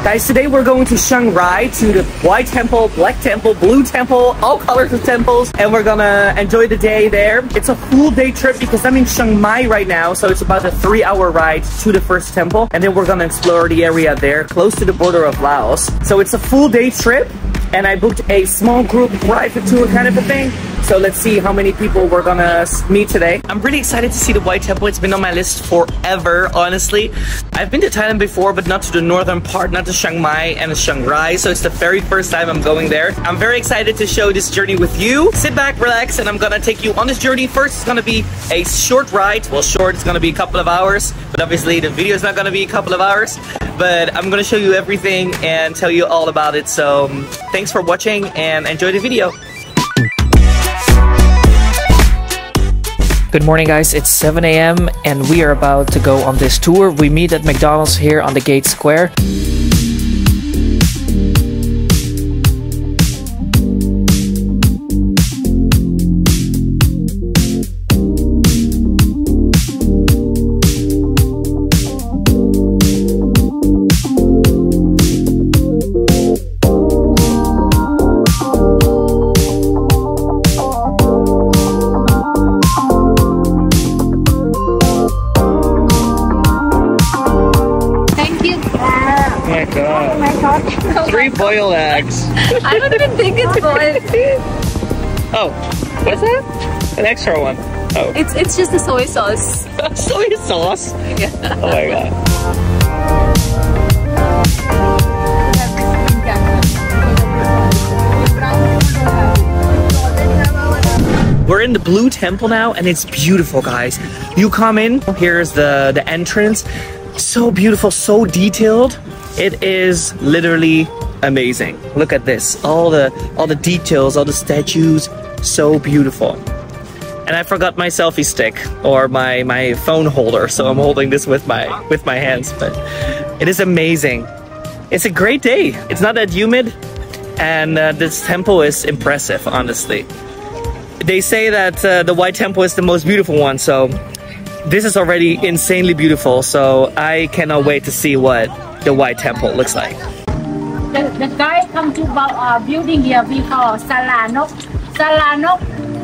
Guys, today we're going to Chiang Rai to the White Temple, Black Temple, Blue Temple, all colors of temples, and we're gonna enjoy the day there. It's a full day trip because I'm in Chiang Mai right now, so it's about a 3-hour ride to the first temple, and then we're gonna explore the area there, close to the border of Laos. So it's a full day trip, and I booked a small group private tour kind of a thing. So let's see how many people we're gonna meet today. I'm really excited to see the White Temple. It's been on my list forever, honestly. I've been to Thailand before, but not to the northern part, not to Chiang Mai and Chiang Rai. So it's the very first time I'm going there. I'm very excited to show this journey with you. Sit back, relax, and I'm gonna take you on this journey. First, it's gonna be a short ride. Well, short, it's gonna be a couple of hours, but obviously the video is not gonna be a couple of hours. But I'm gonna show you everything and tell you all about it. So thanks for watching and enjoy the video. Good morning guys, it's 7 a.m. and we are about to go on this tour. We meet at McDonald's here on the Gate Square. Three boiled eggs. I don't even think it's boiled. Oh, what's that? An extra one. Oh. It's just the soy sauce. Soy sauce? Yeah. Oh my god. We're in the Blue Temple now, and it's beautiful, guys. You come in, here's the entrance. So beautiful, so detailed. It is literally amazing. Look at this, all the details, all the statues, so beautiful. And I forgot my selfie stick or my phone holder, so I'm holding this with my hands. But it is amazing. It's a great day. It's not that humid, and this temple is impressive, honestly. They say that the White Temple is the most beautiful one, so this is already insanely beautiful. So I cannot wait to see what the White Temple looks like. The guy come to building here, we call Salanok. Salanok,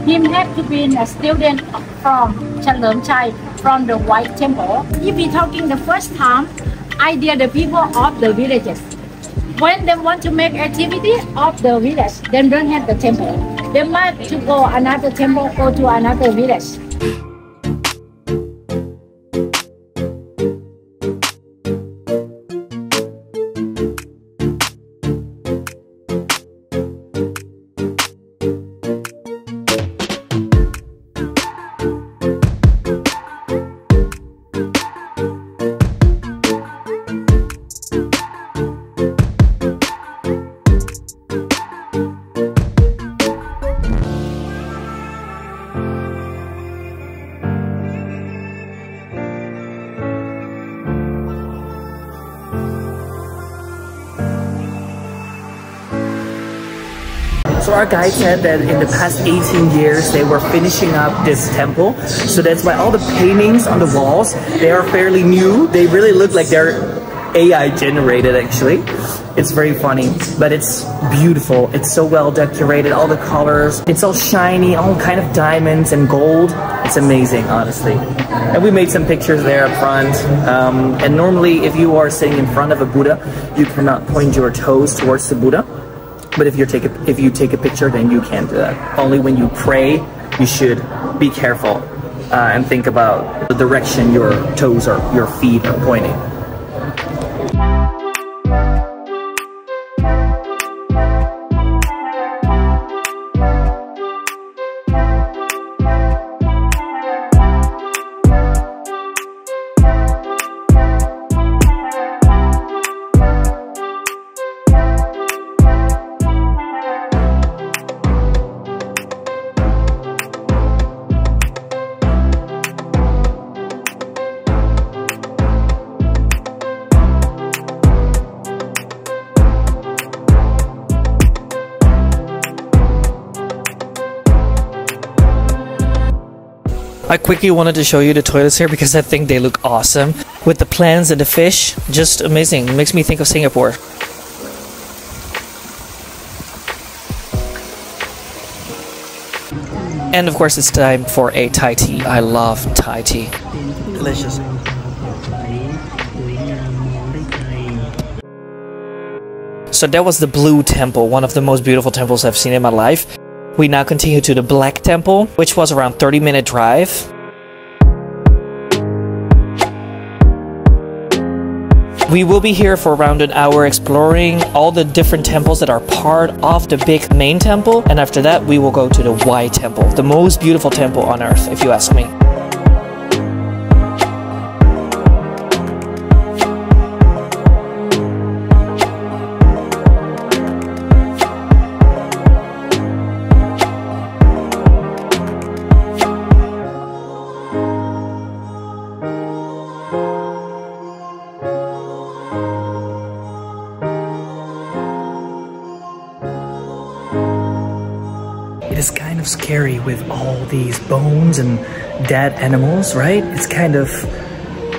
him had to be a student from Chai from the White Temple. If we talking the first time, idea the people of the villages. When they want to make activity of the village, they don't have the temple. They might to go another temple, go to another village. So our guide said that in the past 18 years they were finishing up this temple. So that's why all the paintings on the walls, they are fairly new. They really look like they're AI generated actually. It's very funny, but it's beautiful. It's so well decorated, all the colors. It's all shiny, all kind of diamonds and gold. It's amazing, honestly. And we made some pictures there up front. And normally if you are sitting in front of a Buddha, you cannot point your toes towards the Buddha. But if you take a picture, then you can do that. Only when you pray, you should be careful and think about the direction your toes or your feet are pointing. I quickly wanted to show you the toilets here because I think they look awesome. With the plants and the fish, just amazing. It makes me think of Singapore. And of course it's time for a Thai tea. I love Thai tea. Delicious. So that was the Blue Temple, one of the most beautiful temples I've seen in my life. We now continue to the Black Temple, which was around 30-minute drive. We will be here for around an hour exploring all the different temples that are part of the big main temple. And after that, we will go to the White Temple, the most beautiful temple on earth, if you ask me. It is kind of scary with all these bones and dead animals, right? It's kind of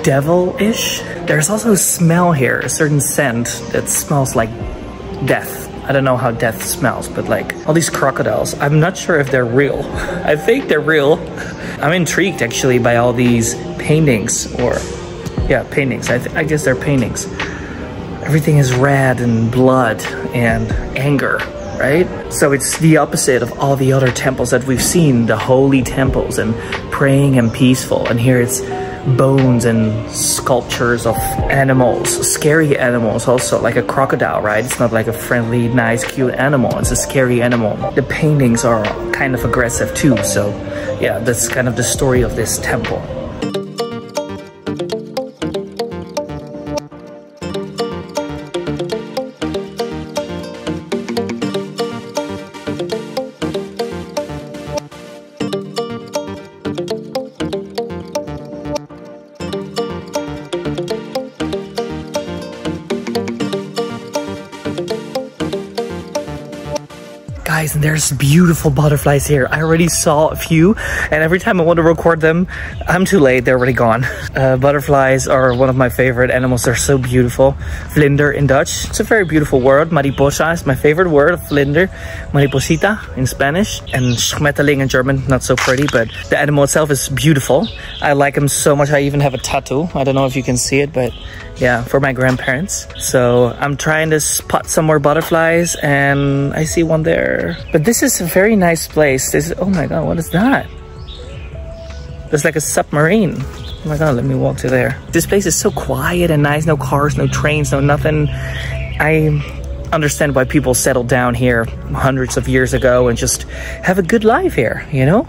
devil-ish. There's also a smell here, a certain scent that smells like death. I don't know how death smells, but like all these crocodiles, I'm not sure if they're real. I think they're real. I'm intrigued actually by all these paintings, or yeah, paintings. I guess they're paintings. Everything is red and blood and anger. Right? So it's the opposite of all the other temples that we've seen, the holy temples and praying and peaceful. And here it's bones and sculptures of animals, scary animals also, like a crocodile, right? It's not like a friendly, nice, cute animal. It's a scary animal. The paintings are kind of aggressive too. So yeah, that's kind of the story of this temple. Guys, and there's beautiful butterflies here. I already saw a few, and every time I want to record them, I'm too late, they're already gone. Butterflies are one of my favorite animals. They're so beautiful. Vlinder in Dutch. It's a very beautiful word. Mariposa is my favorite word of vlinder. Mariposita in Spanish. And schmetterling in German, not so pretty, but the animal itself is beautiful. I like him so much. I even have a tattoo. I don't know if you can see it, but yeah, for my grandparents. So I'm trying to spot some more butterflies, and I see one there. But this is a very nice place. This is, oh my god, what is that? There's like a submarine. Oh my god, let me walk to there. This place is so quiet and nice. No cars, no trains, no nothing. I understand why people settled down here hundreds of years ago and just have a good life here, you know?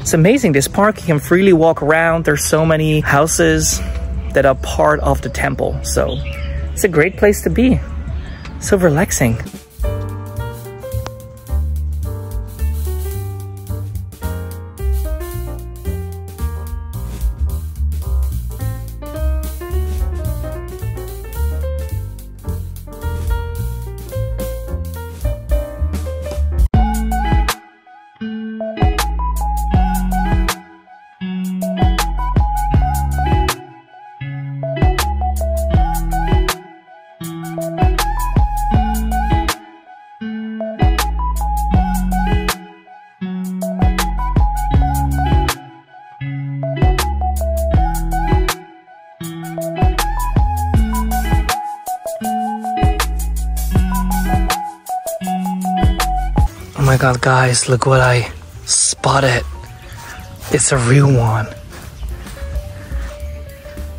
It's amazing. This park, you can freely walk around. There's so many houses that are part of the temple. So it's a great place to be. So relaxing. Oh my god, guys, look what I spotted. It's a real one.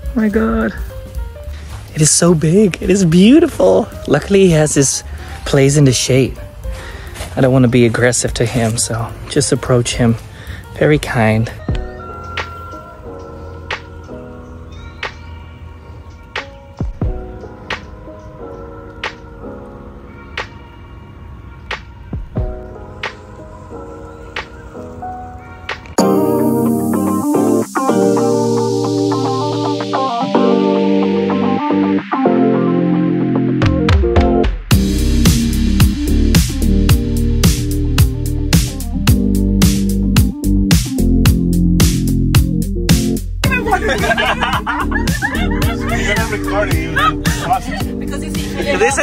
Oh my god. It is so big. It is beautiful. Luckily, he has this place in the shade. I don't want to be aggressive to him, so just approach him. Very kind.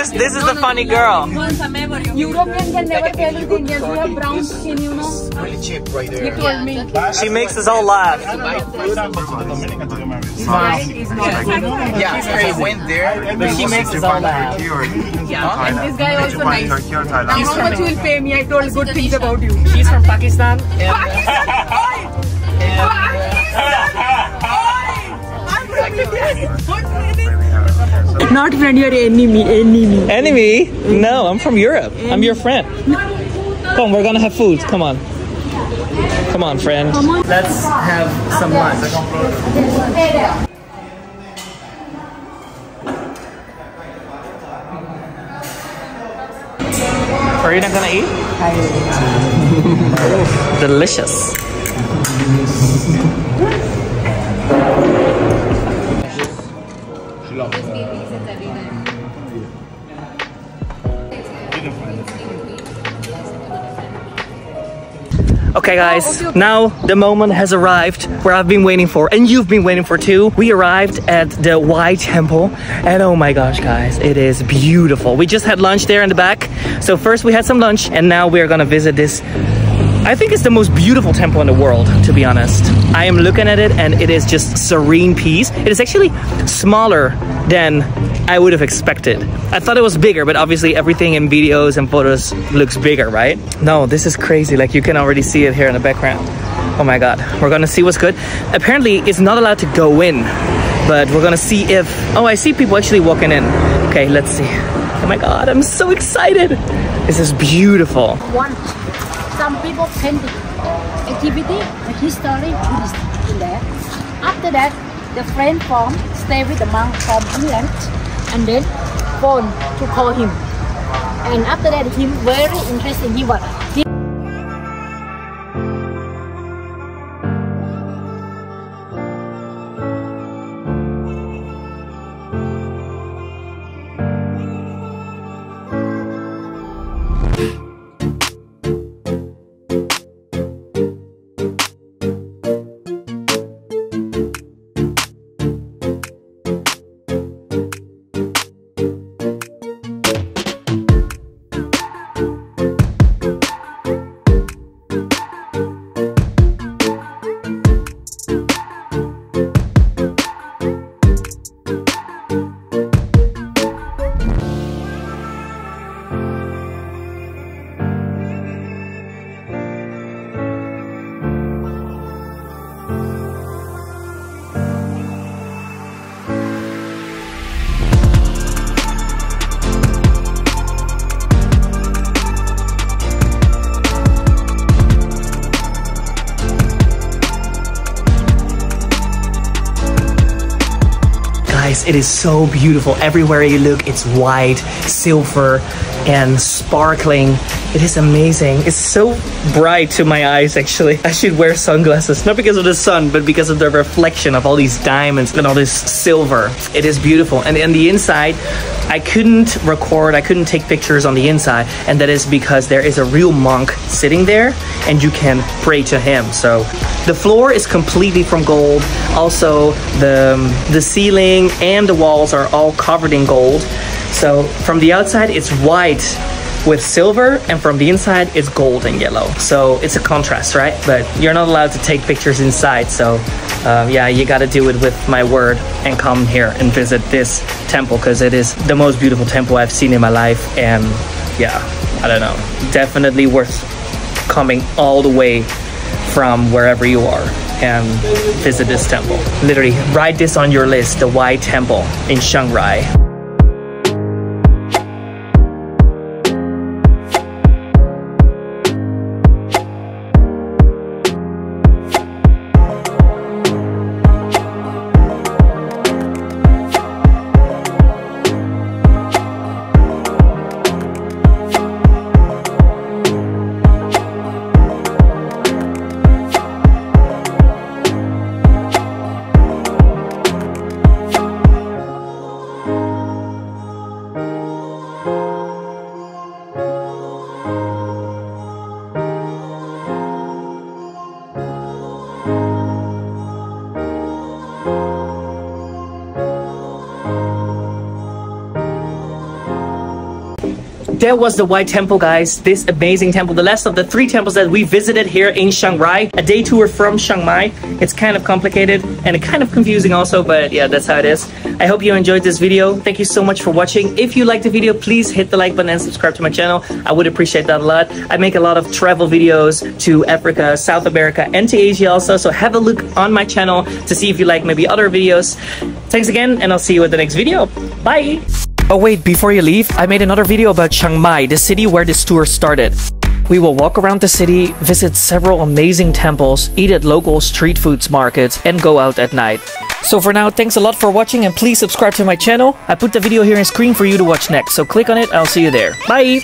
This is the funny girl. European can never tell you the Indians. We have brown skin, you know. Really cheap right there. You told me. She makes us all laugh. Yeah, I went there. But she makes us all laugh. Yeah, and this guy also nice. How much you will pay me? I told good things about you. She's from Pakistan. Not friend, you're enemy. Enemy? No, I'm from Europe. I'm your friend. Come, we're gonna have food. Come on. Come on, friend. Let's have some lunch. Are you not gonna eat? Delicious. Okay guys, now the moment has arrived where I've been waiting for, and you've been waiting for too. We arrived at the Wat Temple, and oh my gosh guys, it is beautiful. We just had lunch there in the back. So first we had some lunch, and now we're gonna visit this. I think it's the most beautiful temple in the world, to be honest. I am looking at it and it is just serene peace. It is actually smaller than I would have expected. I thought it was bigger, but obviously everything in videos and photos looks bigger, right? No, this is crazy. Like you can already see it here in the background. Oh my God, we're gonna see what's good. Apparently it's not allowed to go in, but we're gonna see if, oh, I see people actually walking in. Okay, let's see. Oh my God, I'm so excited. This is beautiful. Some people painting activity, the history Buddhist in there. After that, the friend from stay with the monk from England, and then phone to call him. And after that, him very interesting. He was. It is so beautiful. Everywhere you look, it's white, silver, and sparkling. It is amazing. It's so bright to my eyes, actually. I should wear sunglasses, not because of the sun, but because of the reflection of all these diamonds and all this silver. It is beautiful. And on the inside, I couldn't record, I couldn't take pictures on the inside, and that is because there is a real monk sitting there and you can pray to him. So the floor is completely from gold. Also, the ceiling and the walls are all covered in gold. So from the outside, it's white with silver, and from the inside, it's gold and yellow. So it's a contrast, right? But you're not allowed to take pictures inside. So yeah, you gotta do it with my word and come here and visit this temple, because it is the most beautiful temple I've seen in my life. And yeah, I don't know, definitely worth coming all the way from wherever you are and visit this temple. Literally, write this on your list, the Wat Temple in Chiang Rai. That was the White Temple, guys. This amazing temple, the last of the 3 temples that we visited here in Chiang Rai. A day tour from Chiang Mai. It's kind of complicated and kind of confusing also, but yeah, that's how it is. I hope you enjoyed this video. Thank you so much for watching. If you liked the video, please hit the like button and subscribe to my channel. I would appreciate that a lot. I make a lot of travel videos to Africa, South America, and to Asia also, so have a look on my channel to see if you like maybe other videos. Thanks again, and I'll see you in the next video. Bye! Oh wait, before you leave, I made another video about Chiang Mai, the city where this tour started. We will walk around the city, visit several amazing temples, eat at local street foods markets, and go out at night. So for now, thanks a lot for watching, and please subscribe to my channel. I put the video here on screen for you to watch next, so click on it. I'll see you there. Bye!